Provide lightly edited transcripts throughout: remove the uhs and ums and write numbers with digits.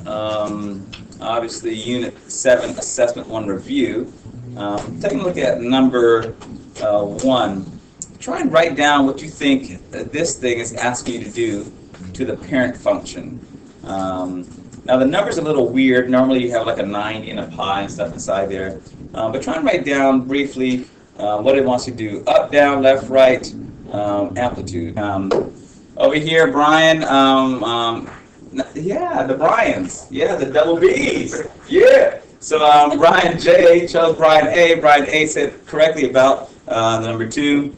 Obviously, Unit 7, Assessment 1 Review. Taking a look at number 1. Try and write down what you think this thing is asking you to do to the parent function. Now, the number's a little weird. Normally, you have like a 90 and a pi and stuff inside there. But try and write down briefly what it wants you to do. Up, down, left, right, amplitude. Over here, Brian, yeah, the Bryans. Yeah, the double B's. Yeah. So Brian J chose Brian A. Brian A said correctly about the number 2.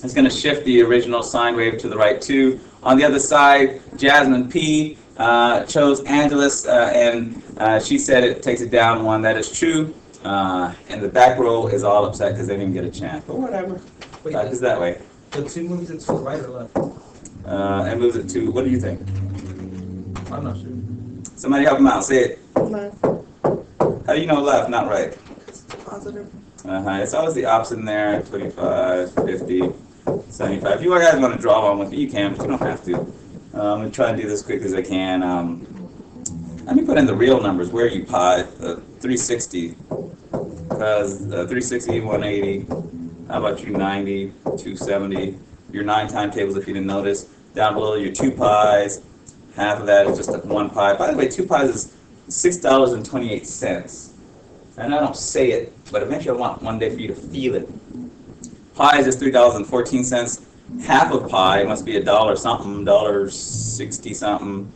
It's going to shift the original sine wave to the right 2. On the other side, Jasmine P chose Angelus, and she said it takes it down 1. That is true. And the back row is all upset because they didn't get a chance. But whatever. It's that way. The 2 moves it to the right or left? And moves it to, what do you think? I'm not sure. Somebody help him out. Say it. Left. How do you know left, not right? Positive. It's always the opposite in there. 25, 50, 75. If you guys want to draw one with me, you can, but you don't have to. I'm going to try and do this as quick as I can. Let me put in the real numbers. Where are you, pi? 360. Because 360, 180. How about you, 90, 270? Your 9 timetables, if you didn't notice. Down below, your 2 pies. Half of that is just 1 pie. By the way, 2 pies is $6.28. And I don't say it, but eventually I want one day for you to feel it. Pi is just $3.14. Half of pi must be $1 something, $1.60 something.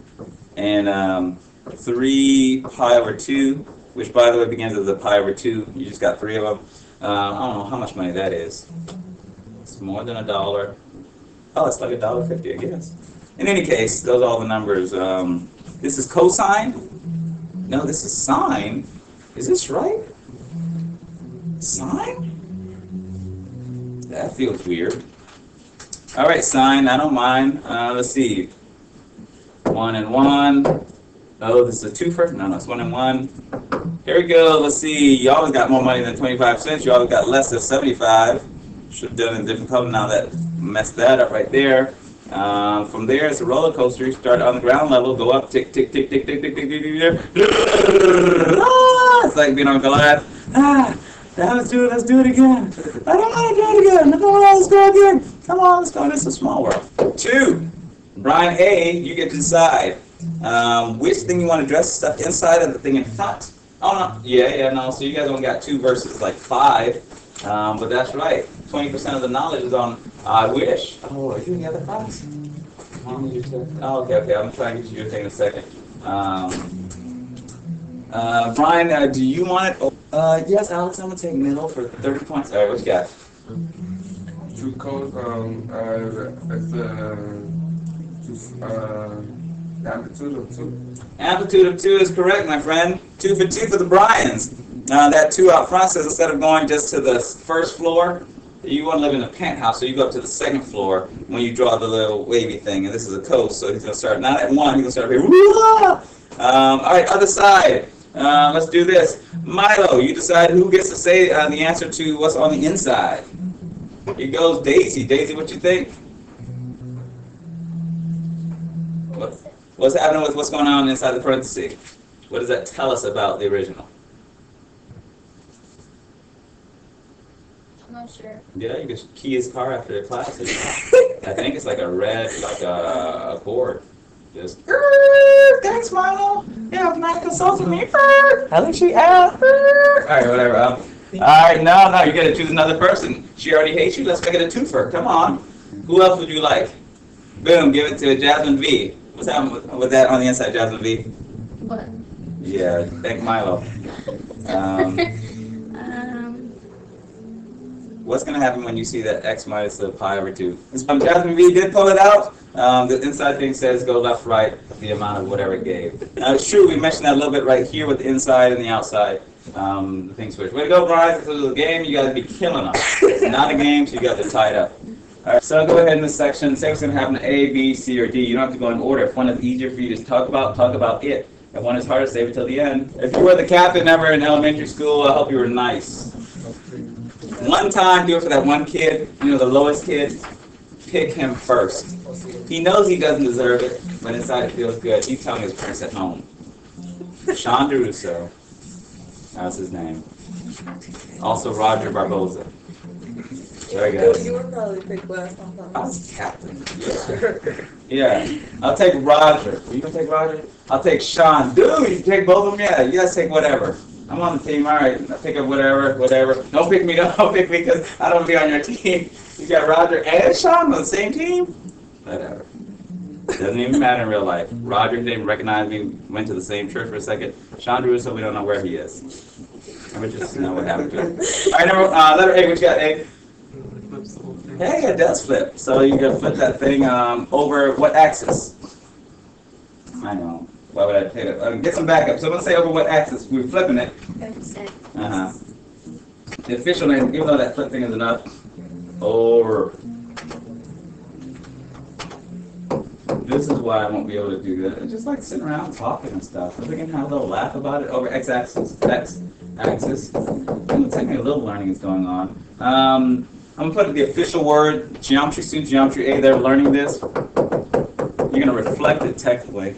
And 3 pi over 2, which by the way begins as a pi over 2. You just got 3 of them. I don't know how much money that is. It's more than $1. Oh, it's like $1.50, I guess. In any case, those are all the numbers. This is cosine. No, this is sine. Is this right? Sine? That feels weird. All right, sine, I don't mind. Let's see. 1 and 1. Oh, this is a twofer? No, it's 1 and 1. Here we go. Let's see. You always got more money than 25 cents. You always got less than 75. Should have done it in a different color. Now that messed that up right there. From there, it's a roller coaster. You start on the ground level, go up, tick, tick, tick, tick, tick, tick, tick, tick, tick, tick. It's like being on Goliath. Now let's do it again. I don't want to do it again. Come on, let's go again. Come on, let's go. This is a small world. 2. Brian A, you get to decide. Which thing you want to dress stuff inside of the thing in front. Oh, no. Yeah, no. So you guys only got 2 versus like 5. But that's right. 20% of the knowledge is on I wish. Oh, are you in the other class? Oh, okay. I'm trying to get you your thing in a second. Brian, do you want it? Yes, Alex, I'm going to take middle for 30 points. All right, what you got? True code, the amplitude of 2. Amplitude of 2 is correct, my friend. 2 for 2 for the Bryans. That 2 out front says instead of going just to the first floor, you want to live in a penthouse, so you go up to the 2nd floor when you draw the little wavy thing. And this is a coast, so he's going to start not at 1, he's going to start here. All right, other side. Let's do this. Milo, you decide who gets to say the answer to what's on the inside. Here goes Daisy. Daisy, what you think? What's happening with what's going on inside the parenthesis? What does that tell us about the original? I'm not sure. Yeah, you can key his car after the class. I think it's like a red, like a board. Just, thanks, Milo. Yeah, can I consult with me? I think she asked. All right, whatever. All right, no, you got to choose another person. She already hates you. Let's make it a twofer. Come on. Who else would you like? Boom, give it to Jasmine V. What's happening with that on the inside, Jasmine V? What? Yeah, thank Milo. What's going to happen when you see that x minus the pi over 2? Jasmine V did pull it out. The inside thing says go left, right, the amount of whatever it gave. Now, it's true, we mentioned that a little bit right here with the inside and the outside. The thing switch. Way to go, Brian. This is a game. You got to be killing them. It's not a game, so you got to tie it up. All right, so I'll go ahead in this section. Say what's going to happen to A, B, C, or D. You don't have to go in order. If one is easier for you to talk about it. If one is harder, save it till the end. If you were the captain ever in elementary school, I hope you were nice. One time, do it for that one kid, you know, the lowest kid. Pick him first. He knows he doesn't deserve it, but inside it feels good. He's telling his parents at home. Sean DeRusso. That's his name. Also Roger Barboza. Very good. You would probably pick last on I that. was captain. Yeah. I'll take Roger. You gonna take Roger? I'll take Sean. Dude, you take both of them? Yeah, you guys take whatever. I'm on the team. All right, I'll pick up whatever. Don't pick me. Don't pick me because I don't be on your team. You got Roger and Sean on the same team? Whatever. Doesn't even matter in real life. Roger didn't even recognize me. Went to the same church for a second. Sean DeRusso, we don't know where he is. I would just know what happened to him. All right, letter A. What you got, A? Flips the whole thing. Hey, it does flip. So you can flip that thing over what axis? I know. Why would I take it? Get some backup. So let's say over what axis? We're flipping it. X. Uh-huh. The official name, even though that flip thing is enough, over. This is why I won't be able to do that. It's just like sitting around talking and stuff. We can have a little laugh about it over x-axis. X-axis. It'll take me a little learning is going on. I'm going to put the official word, geometry students, geometry A, they're learning this. You're going to reflect it technically.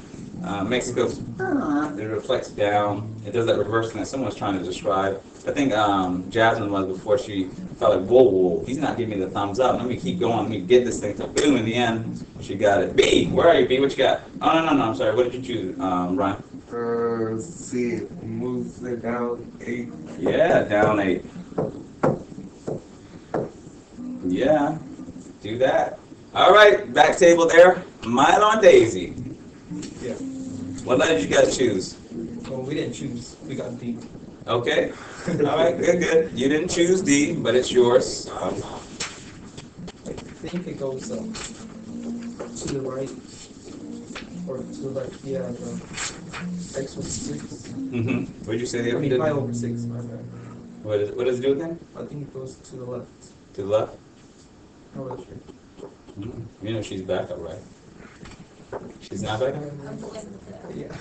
Makes it go, it reflects down. It does that reverse thing that someone was trying to describe. I think Jasmine was before she felt like, whoa, he's not giving me the thumbs up. Let me keep going. Let me get this thing to boom. In the end, she got it. B, where are you, B? What you got? Oh, no, I'm sorry. What did you choose, Ryan? C, moves it down 8. Yeah, down 8. Yeah, do that. All right, back table there. Milo and Daisy. Yeah. What letter did you guys choose? Well, we didn't choose. We got D. Okay. All right, good. You didn't choose D, but it's yours. I think it goes to the right or to the left. Yeah, the X was 6. Mm-hmm. What did you say the I other mean, did? 5 over 6. My bad. What does it do again? I think it goes to the left. To the left? Oh, that's right. Mm-hmm. You know she's back up, right? She's not back up? Yeah.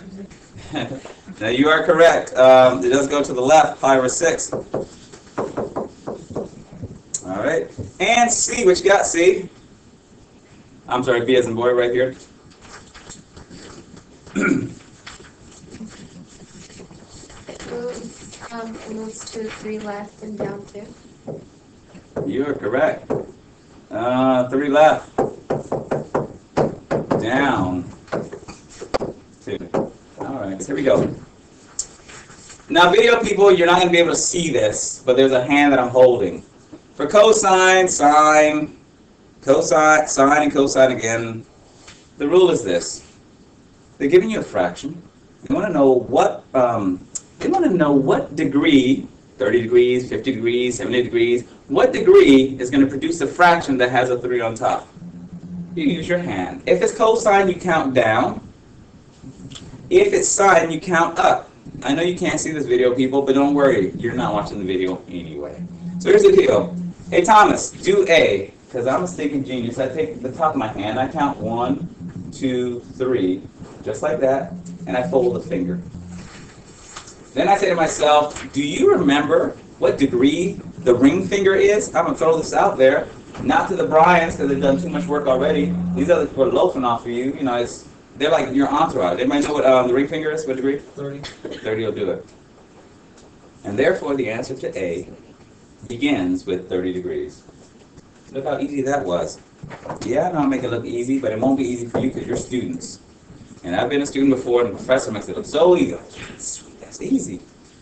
Now you are correct. It does go to the left, 5 or 6. All right. And C, what you got, C? I'm sorry, B as in boy right here. It moves to 3 left and down 2. You are correct. 3 left. Down 2. All right, so here we go. Now, video people, you're not going to be able to see this, but there's a hand that I'm holding. For cosine, sine, cosine, sine, and cosine again, the rule is this. They're giving you a fraction. They want to know what degree, 30 degrees, 50 degrees, 70 degrees, what degree is going to produce a fraction that has a 3 on top. You use your hand. If it's cosine, you count down. If it's sine, you count up. I know you can't see this video, people, but don't worry. You're not watching the video anyway. So here's the deal. Hey, Thomas, do A, because I'm a stinking genius. I take the top of my hand, I count 1, 2, 3, just like that, and I fold a finger. Then I say to myself, do you remember what degree the ring finger is? I'm going to throw this out there. Not to the Bryans, because they've done too much work already. These others were loafing off of you. You know, they're like your entourage. Everybody know what the ring finger is? What degree? 30. 30 will do it. And therefore, the answer to A begins with 30 degrees. Look how easy that was. Yeah, I know I'll make it look easy, but it won't be easy for you because you're students. And I've been a student before, and the professor makes it look so easy. Sweet, that's easy.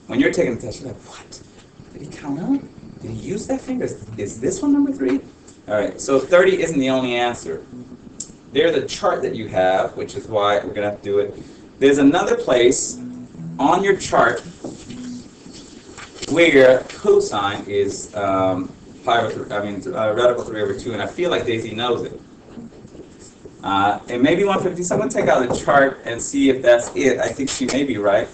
When you're taking the test, you're like, what? Did he count up? Did he use that finger? Is this one number 3? All right, so 30 isn't the only answer. There's a chart that you have, which is why we're going to have to do it. There's another place on your chart where cosine is radical 3 over 2, and I feel like Daisy knows it. It may be 150. Someone take out the chart and see if that's it. I think she may be right.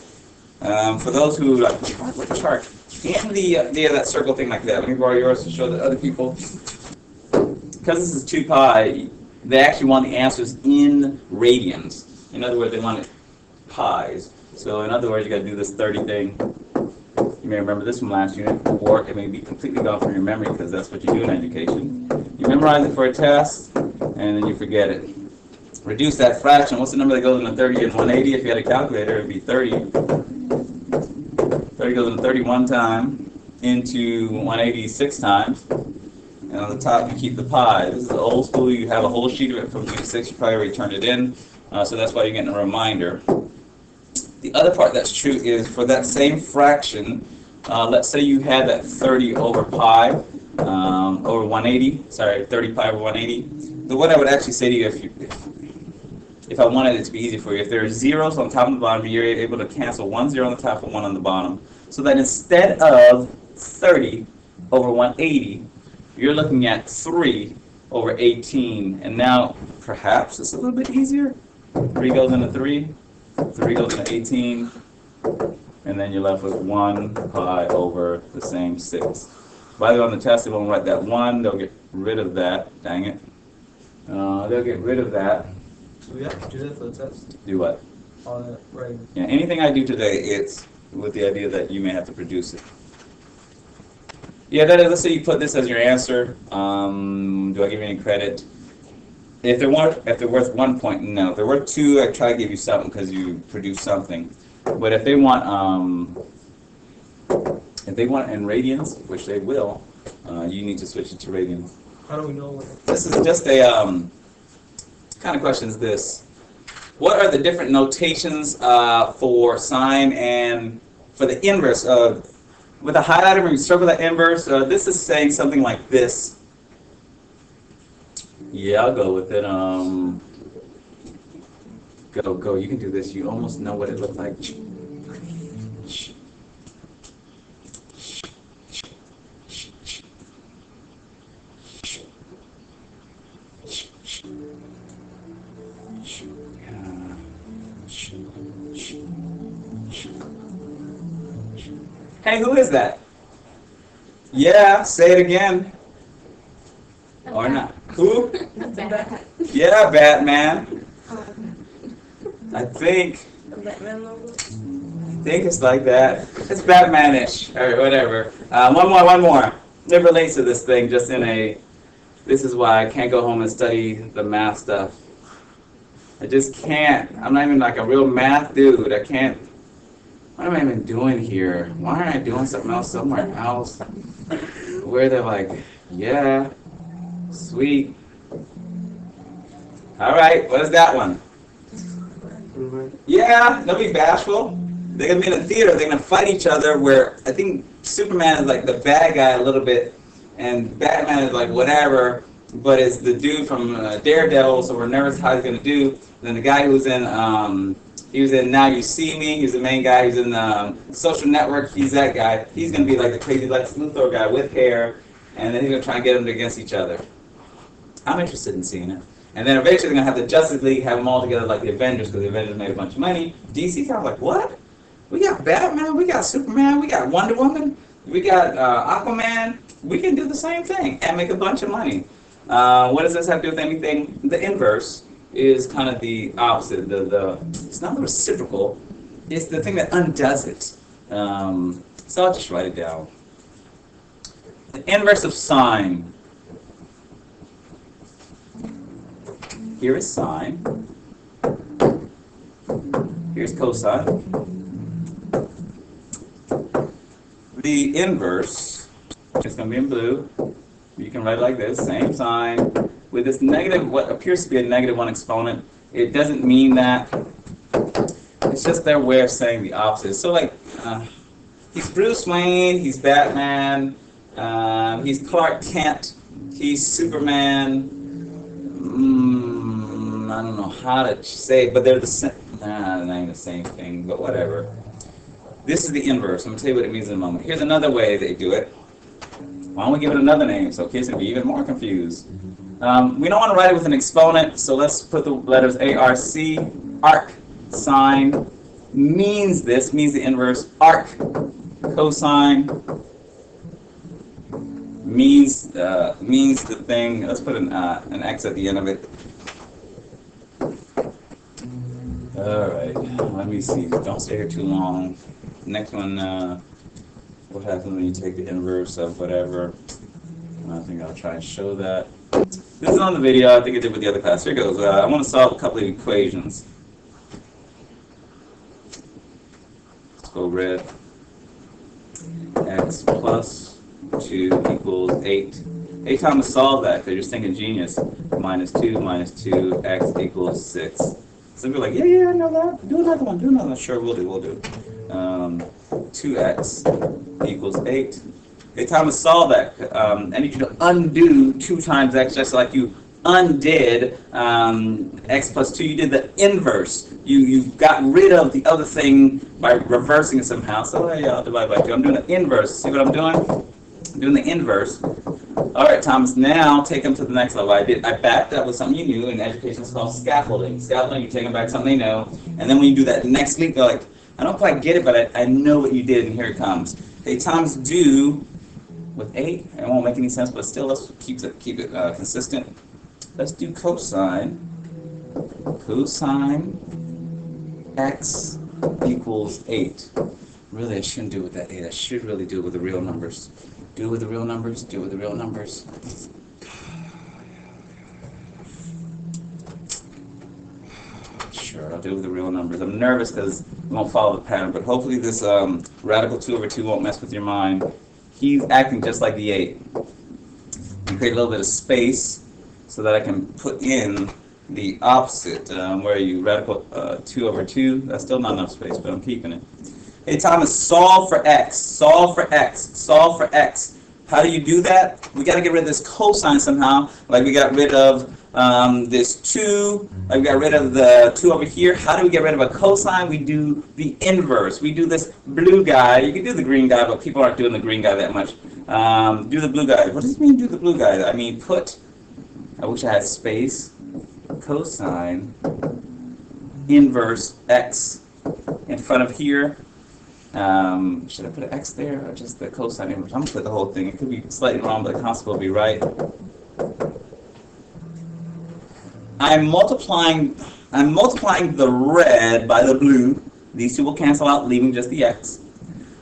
For those who like, what chart? In that circle thing like that. Let me borrow yours to show the other people. Because this is 2 pi, they actually want the answers in radians. In other words, they want it pies. So in other words, you got to do this 30 thing. You may remember this from last unit, or it may be completely gone from your memory because that's what you do in education. You memorize it for a test, and then you forget it. reduce that fraction. What's the number that goes into 30 and 180? If you had a calculator, it would be 30. 30 goes into 31 times into 180 6 times. And on the top, you keep the pi. This is old school. You have a whole sheet of it from Unit 6. You probably already turned it in. So that's why you're getting a reminder. The other part that's true is for that same fraction, let's say you had that 30 over pi over 180. Sorry, 30 pi over 180. The what I would actually say to you, if I wanted it to be easy for you, if there are zeros on top and the bottom, you're able to cancel 1 0 on the top and 1 on the bottom. So that instead of 30 over 180, you're looking at 3 over 18. And now, perhaps it's a little bit easier. 3 goes into 3. 3 goes into 18. And then you're left with 1 pi over the same 6. By the way, on the test, they won't write that 1. They'll get rid of that. Dang it. They'll get rid of that. Do we have to do that for the test? Do what? All that writing. Yeah, anything I do today, it's with the idea that you may have to produce it. Yeah, that is, let's say you put this as your answer. Do I give you any credit? If they're worth 1 point, no. If they're worth 2, I try to give you something because you produced something. But if they want in radians, which they will, you need to switch it to radians. How do we know what? This is just a kind of question is this. What are the different notations for sine and for the inverse of, with a highlighter, when you circle that inverse, this is saying something like this. Yeah, I'll go with it. Go. You can do this. You almost know what it looks like. Hey, who is that? Yeah, say it again. Or not. Who? Batman. Yeah, Batman. I think it's like that. It's Batman-ish, or whatever. One more. It relates to this thing, just in a, this is why I can't go home and study the math stuff. I just can't. I'm not even like a real math dude. I can't. What am I even doing here? Why aren't I doing something else somewhere else? Where they're like, yeah, sweet. All right, what is that one? Yeah, don't be bashful. They're going to be in a theater. They're going to fight each other where I think Superman is like the bad guy a little bit, and Batman is like whatever, but it's the dude from Daredevil, so we're nervous how he's going to do. And then the guy who's in, he was in Now You See Me. He's the main guy. He's in Social Network. He's that guy. He's going to be like the crazy Lex Luthor guy with hair, and then he's going to try and get them against each other. I'm interested in seeing it. And then eventually they're going to have the Justice League, have them all together like the Avengers, because the Avengers made a bunch of money. DC kind of like, what? We got Batman, we got Superman, we got Wonder Woman, we got Aquaman. We can do the same thing and make a bunch of money. What does this have to do with anything? The inverse is kind of the opposite. It's not the reciprocal. It's the thing that undoes it. So I'll just write it down. The inverse of sine. Here is sine. Here's cosine. The inverse is going to be in blue. You can write it like this, same sign. With this negative, what appears to be a -1 exponent, it doesn't mean that. It's just their way of saying the opposite. So like, he's Bruce Wayne, he's Batman, he's Clark Kent, he's Superman. I don't know how to say it, but they're the same. Not even the same thing, but whatever. This is the inverse. I'm going to tell you what it means in a moment. Here's another way they do it. Why don't we give it another name so kids can be even more confused? We don't want to write it with an exponent, so let's put the letters ARC. Arc. Sine means this, means the inverse. Arc. Cosine means the thing. Let's put an X at the end of it. All right, let me see. Don't stay here too long. Next one, what happens when you take the inverse of whatever? I think I'll try and show that. This is on the video. I think I did with the other class. Here goes. I want to solve a couple of equations. Let's go red. X plus 2 equals 8. Hey, Thomas, solve that because you're thinking genius. Minus 2, x equals 6. Some people are like, yeah, I know that. Do another one, Sure, we'll do. 2x equals 8. Hey, Thomas, solve that. I need you to undo 2 times x just like you undid x plus 2. You did the inverse. You got rid of the other thing by reversing it somehow. So yeah, I'll divide by 2. I'm doing the inverse. See what I'm doing? I'm doing the inverse. All right, Thomas, now take them to the next level. I backed up with something you knew in education. It's called scaffolding. Scaffolding, you take them back to something they know. And then when you do that next leap, they're like, I don't quite get it, but I know what you did, and here it comes. Hey, Thomas, do with 8. It won't make any sense, but still, let's keep it consistent. Let's do cosine. Cosine x equals 8. Really, I shouldn't do it with that 8. I should really do it with the real numbers. Do it with the real numbers. Do it with the real numbers. Sure, I'll do it with the real numbers. I'm nervous because we won't follow the pattern, but hopefully this radical 2 over 2 won't mess with your mind. He's acting just like the 8. You create a little bit of space so that I can put in the opposite. Where you radical 2 over 2. That's still not enough space, but I'm keeping it. Hey, Thomas, solve for x. Solve for x. Solve for x. How do you do that? We got to get rid of this cosine somehow. Like we got rid of this 2. Like we got rid of the 2 over here. How do we get rid of a cosine? We do the inverse. We do this blue guy. You can do the green guy, but people aren't doing the green guy that much. Do the blue guy. What does it mean, do the blue guy? I mean, I wish I had space, cosine inverse x in front of here. Should I put an x there or just the cosine inverse? I'm going to put the whole thing. It could be slightly wrong, but the concept will be right. I'm multiplying the red by the blue. These 2 will cancel out, leaving just the x.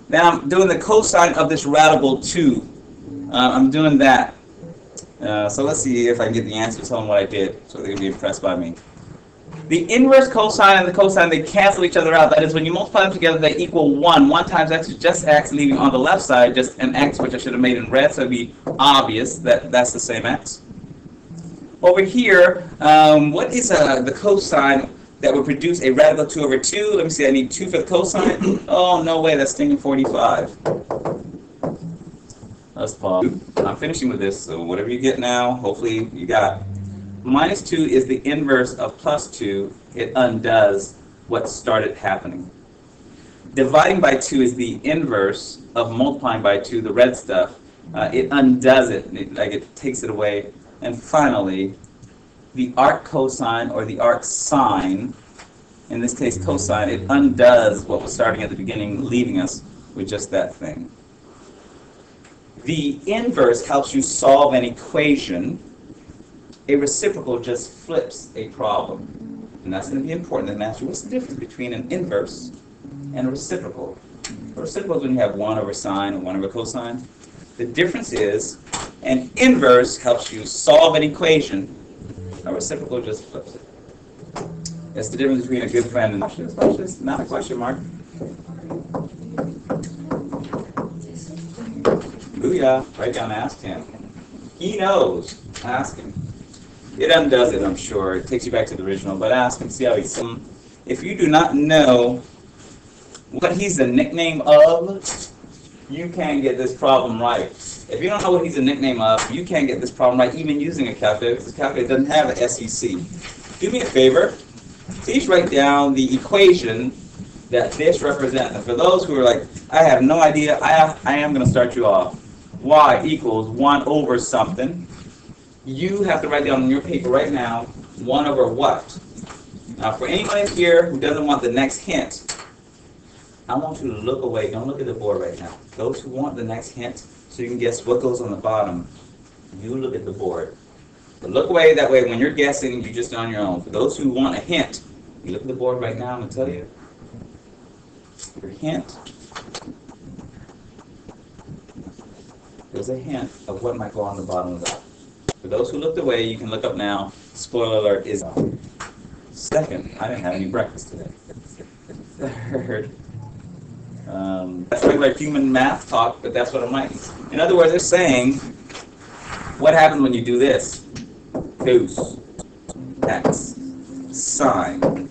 Now I'm doing the cosine of this radical 2. I'm doing that. So let's see if I can get the answer, tell them what I did, so they're going to be impressed by me. The inverse cosine and the cosine, they cancel each other out. That is, when you multiply them together, they equal 1. 1 times x is just x, leaving on the left side just an x, which I should have made in red, so it would be obvious that that's the same x. Over here, what is the cosine that would produce a radical 2 over 2? Let me see, I need 2 for the cosine. Oh, no way, that's stinging 45. Let's pause. I'm finishing with this, so whatever you get now, hopefully you got. Minus 2 is the inverse of plus 2. It undoes what started happening. Dividing by 2 is the inverse of multiplying by 2, the red stuff. It undoes it. It takes it away. And finally, the arc cosine or the arc sine, in this case cosine, it undoes what was starting at the beginning, leaving us with just that thing. The inverse helps you solve an equation. A reciprocal just flips a problem. And that's going to be important in math. What's the difference between an inverse and a reciprocal? A reciprocal is when you have 1 over sine and 1 over cosine. The difference is an inverse helps you solve an equation. A reciprocal just flips it. That's the difference between a good friend and a not a question mark. Booyah. Write down, ask him. He knows. Ask him. It undoes it, I'm sure. It takes you back to the original, but ask him, see how he's. If you do not know what he's the nickname of, you can't get this problem right. If you don't know what he's a nickname of, you can't get this problem right, even using a calculator, because the calculator doesn't have an SEC. Do me a favor. Please write down the equation that this represents. And for those who are like, I have no idea, I am going to start you off. Y equals 1 over something. You have to write down on your paper right now, 1 over what? Now, for anybody here who doesn't want the next hint, I want you to look away. Don't look at the board right now. Those who want the next hint, so you can guess what goes on the bottom, you look at the board. But look away, that way when you're guessing, you're just on your own. For those who want a hint, you look at the board right now, I'm going to tell you. Your hint. There's a hint of what might go on the bottom of that. For those who looked away, you can look up now. Spoiler alert is second. I didn't have any breakfast today. Third. That's regular human math talk, but that's what I'm like. In other words, they're saying, what happens when you do this? Cos x sine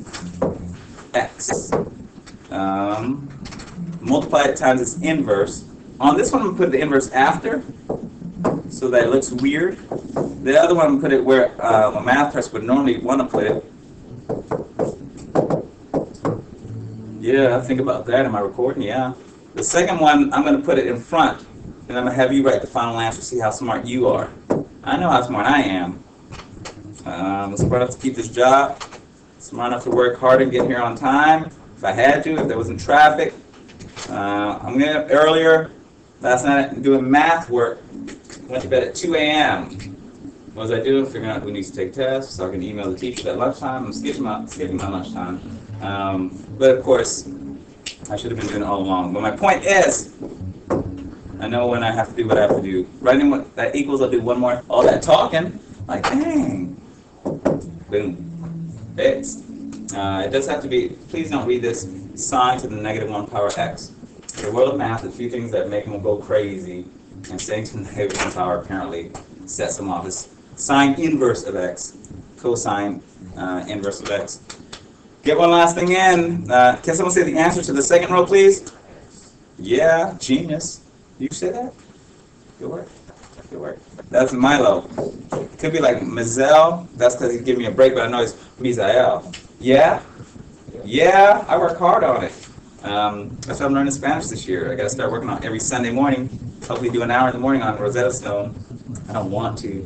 x. Multiply it times its inverse. On this one, I'm going to put the inverse after, so that it looks weird. The other one, I'm going to put it where a math person would normally want to put it. Yeah, think about that. Am I recording? Yeah. The second one, I'm going to put it in front, and I'm going to have you write the final answer, see how smart you are. I know how smart I am. Smart enough to keep this job, smart enough to work hard and get here on time, if I had to, if there wasn't traffic. I'm going to, earlier, last night, doing math work, went to bed at 2 a.m. What was I doing? Figuring out who needs to take tests, so I can email the teacher at lunchtime. I'm skipping my lunchtime. But of course, I should have been doing it all along. But my point is, I know when I have to do what I have to do. Writing what that equals, I'll do one more. All that talking, like, dang. Boom. Fixed. It does have to be, please don't read this, sine to the negative 1 power x. In the world of math, a few things that make them go crazy, and saying to the negative 1 power apparently sets them off. Is sine inverse of x, cosine inverse of x. Get one last thing in. Can someone say the answer to the second row, please? Yeah, genius. You say that? Good work. Good work. That's Milo. Could be like Mazel. That's because he's giving me a break, but I know it's Misael. Yeah? Yeah, I work hard on it. That's why I'm learning Spanish this year. I got to start working on it every Sunday morning. Hopefully do an hour in the morning on Rosetta Stone. I don't want to,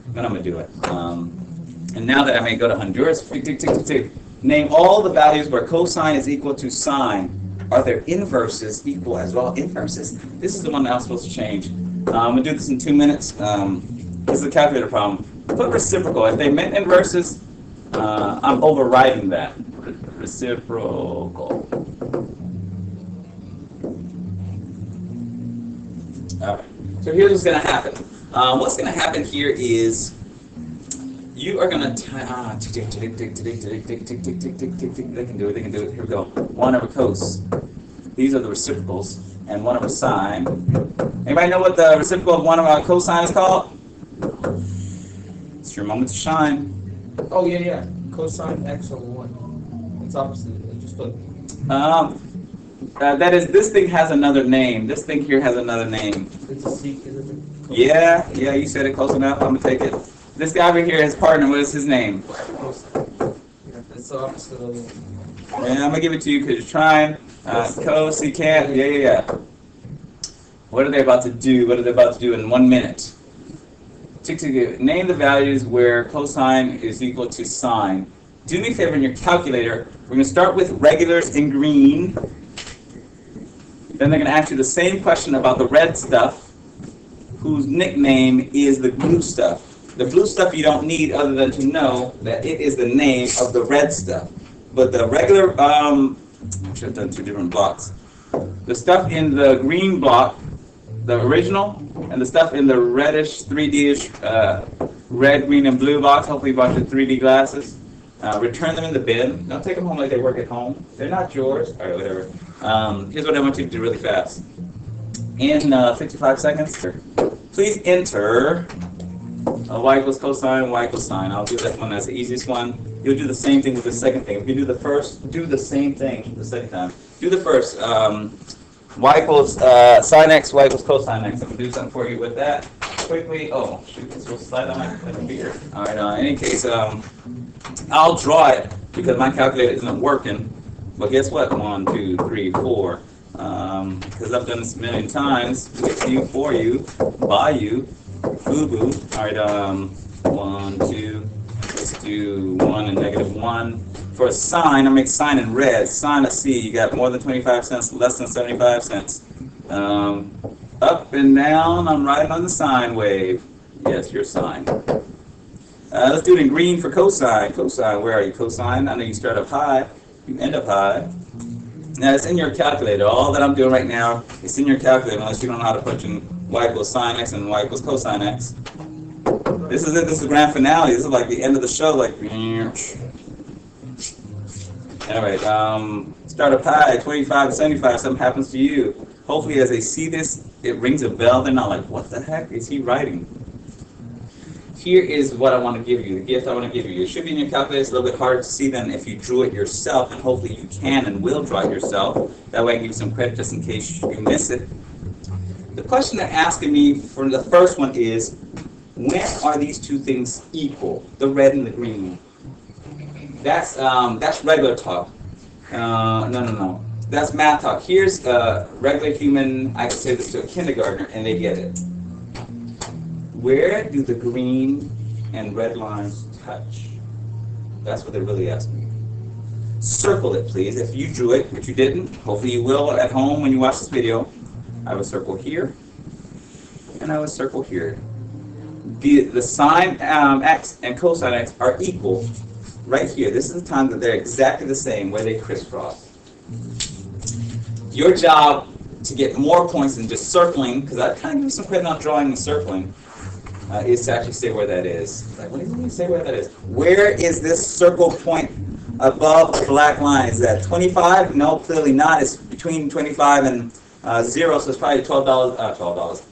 but I'm going to do it. And now that I may go to Honduras, name all the values where cosine is equal to sine. Are there inverses equal as well? Inverses? This is the one that I'm supposed to change. I'm going to do this in 2 minutes. This is a calculator problem. Put reciprocal. If they meant inverses, I'm overriding that. Reciprocal. All right. So here's what's going to happen. What's going to happen here is you are going to they can do it. Here we go. 1 over cos. These are the reciprocals. And 1 over sine. Anybody know what the reciprocal of 1 over cosine is called? It's your moment to shine. Oh, yeah. Cosine x over 1. It's opposite. Just look. That is, this thing has another name. This thing here has another name. It's a sec, isn't it? Yeah, you said it close enough. I'm going to take it. This guy over here, his partner, what is his name? Cosine. Yeah, it's the opposite of it. Yeah, I'm going to give it to you because you're trying. Cos, he can't. Yeah. What are they about to do? What are they about to do in 1 minute? Name the values where cosine is equal to sine. Do me a favor in your calculator. We're going to start with regulars in green. Then they're going to ask you the same question about the red stuff, whose nickname is the blue stuff. The blue stuff you don't need other than to know that it is the name of the red stuff. But the regular, I should have done 2 different blocks. The stuff in the green block, the original, and the stuff in the reddish, 3D-ish, red, green, and blue box, hopefully a bunch of 3D glasses. Return them in the bin. Don't take them home like they work at home. They're not yours. All right, whatever. Here's what I want you to do really fast. In 55 seconds, please enter y equals cosine, y equals sine. I'll do that one. That's the easiest one. You'll do the same thing with the second thing. If you do the first, do the same thing the second time. Do the first. Y equals sine x, y equals cosine x. I'm going to do something for you with that quickly. Oh, shoot, this will slide on my computer. All right, in any case, I'll draw it because my calculator isn't working. But guess what? 1, 2, 3, 4. Because I've done this a million times with you, for you, by you, boo-boo. All right, 1, 2, let's do 1 and negative 1. For a sine, I make sine in red. Sine, let's see, you got more than 25 cents, less than 75 cents. Up and down, I'm riding on the sine wave. Yes, your sine. Let's do it in green for cosine. Cosine, where are you, cosine? I know you start up high, you end up high. Now, it's in your calculator. All that I'm doing right now is in your calculator, unless you don't know how to punch in y equals sine x and y equals cosine x. This is it. This is the grand finale. This is like the end of the show. Like, all right. Start a pie. 25 to 75. Something happens to you. Hopefully, as they see this, it rings a bell. They're not like, "What the heck is he writing?" Here is what I want to give you. The gift I want to give you. It should be in your calculator. It's a little bit harder to see than if you drew it yourself, and hopefully you can and will draw it yourself. That way, I can give you some credit just in case you miss it. The question they're asking me for the first one is, when are these two things equal? The red and the green. That's regular talk. No. That's math talk. Here's regular human. I can say this to a kindergartner, and they get it. Where do the green and red lines touch? That's what they're really asking me. Circle it, please. If you drew it, which you didn't, hopefully you will at home when you watch this video. I would circle here, and I would circle here. The sine x and cosine x are equal right here. This is the time that they're exactly the same, where they crisscross. Your job to get more points than just circling, because I kind of give you some credit on drawing and circling, is to actually say where that is. Like, what do you mean say where that is? Where is this circle point above the black line? Is that 25? No, clearly not. It's between 25 and 0, so it's probably $12.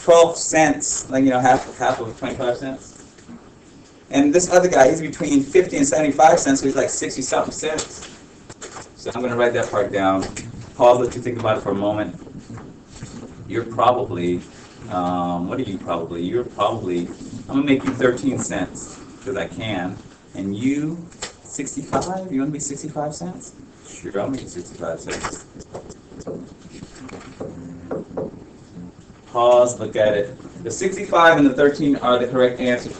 12 cents, like, half of 25 cents. And this other guy, he's between 50 and 75 cents, so he's like 60-something cents. So I'm going to write that part down. Pause, let you think about it for a moment. You're probably, what are you probably? You're probably, I'm going to make you 13 cents, because I can. And you, 65? You want to be 65 cents? Sure, I'll make you 65 cents. Pause, look at it. The 65 and the 13 are the correct answers.